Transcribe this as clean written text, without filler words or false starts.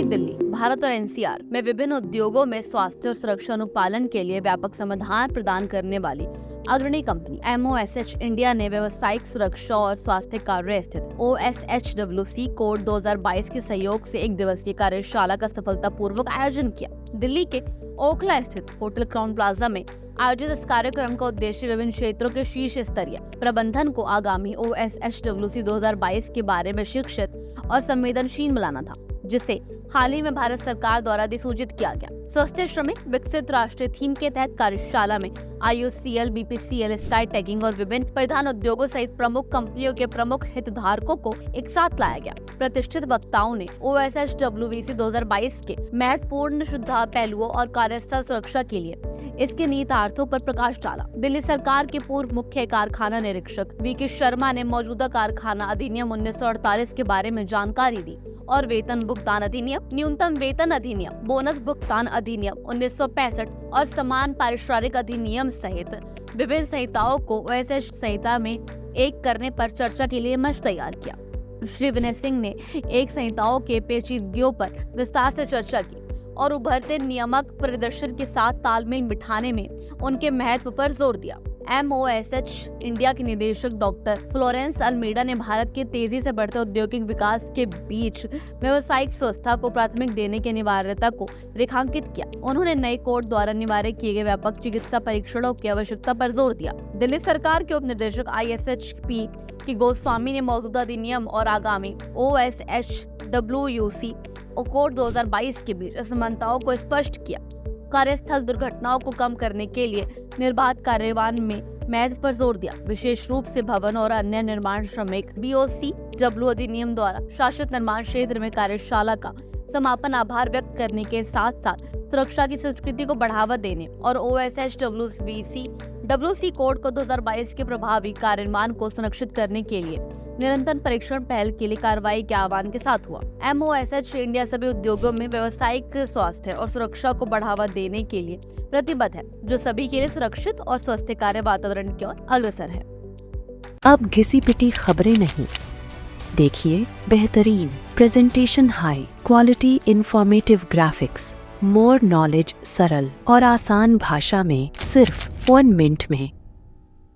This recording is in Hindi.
दिल्ली, भारत और एनसीआर में विभिन्न उद्योगों में स्वास्थ्य और सुरक्षा अनुपालन के लिए व्यापक समाधान प्रदान करने वाली अग्रणी कंपनी MOSH इंडिया ने व्यवसायिक सुरक्षा और स्वास्थ्य कार्य स्थित OSHWC कोड 2022 के सहयोग से एक दिवसीय कार्यशाला का सफलतापूर्वक आयोजन किया। दिल्ली के ओखला स्थित होटल क्राउन प्लाजा में आयोजित इस कार्यक्रम का उद्देश्य विभिन्न क्षेत्रों के शीर्ष स्तरीय प्रबंधन को आगामी OSHWC 2022 के बारे में शिक्षित और संवेदनशील बनाना था, जिसे हाल ही में भारत सरकार द्वारा अधिसूचित किया गया। स्वस्थ श्रमिक विकसित राष्ट्रीय थीम के तहत कार्यशाला में IOCL, BPCL, स्काई टैगिंग और विभिन्न परिधान उद्योगों सहित प्रमुख कंपनियों के प्रमुख हितधारकों को एक साथ लाया गया। प्रतिष्ठित वक्ताओं ने OSHWC 2022 के महत्वपूर्ण सुधार पहलुओं और कार्यस्थल सुरक्षा के लिए इसके निहितार्थों पर प्रकाश डाला। दिल्ली सरकार के पूर्व मुख्य कारखाना निरीक्षक VK शर्मा ने मौजूदा कारखाना अधिनियम 1948 के बारे में जानकारी दी और वेतन भुगतान अधिनियम, न्यूनतम वेतन अधिनियम, बोनस भुगतान अधिनियम 1965 और समान पारिश्रमिक अधिनियम सहित विभिन्न संहिताओं को OSH संहिता में एक करने पर चर्चा के लिए मंच तैयार किया। श्री विनय सिंह ने एक संहिताओं के पेचीदगियों पर विस्तार से चर्चा की और उभरते नियामक प्रदर्शन के साथ तालमेल बिठाने में उनके महत्व पर जोर दिया। MOSH इंडिया के निदेशक डॉक्टर फ्लोरेंस अल्मीडा ने भारत के तेजी से बढ़ते औद्योगिक विकास के बीच व्यावसायिक स्वास्थ्य को प्राथमिक देने की अनिवार्यता को रेखांकित किया। उन्होंने नए कोड द्वारा अनिवार्य किए गए व्यापक चिकित्सा परीक्षणों की आवश्यकता पर जोर दिया। दिल्ली सरकार के उप निदेशक ISHP की गोस्वामी ने मौजूदा अधिनियम और आगामी OSHWC कोड 2022 के बीच असमानताओं को स्पष्ट किया। कार्यस्थल दुर्घटनाओं को कम करने के लिए निर्बाध कार्यवान में महत्व पर जोर दिया। विशेष रूप से भवन और अन्य निर्माण श्रमिक BOCW अधिनियम द्वारा शासित निर्माण क्षेत्र में कार्यशाला का समापन आभार व्यक्त करने के साथ साथ सुरक्षा की संस्कृति को बढ़ावा देने और OSHWC कोड को 2022 के प्रभावी कार्यान्वयन को सुनिश्चित करने के लिए निरंतर परीक्षण पहल के लिए कार्रवाई के आह्वान के साथ हुआ। MOSH इंडिया सभी उद्योगों में व्यावसायिक स्वास्थ्य और सुरक्षा को बढ़ावा देने के लिए प्रतिबद्ध है, जो सभी के लिए सुरक्षित और स्वस्थ कार्य वातावरण की ओर अग्रसर है। अब घिसी पिटी खबरें नहीं, देखिए बेहतरीन presentation, high quality informative graphics, more knowledge, सरल और आसान भाषा में सिर्फ 1 मिनट में।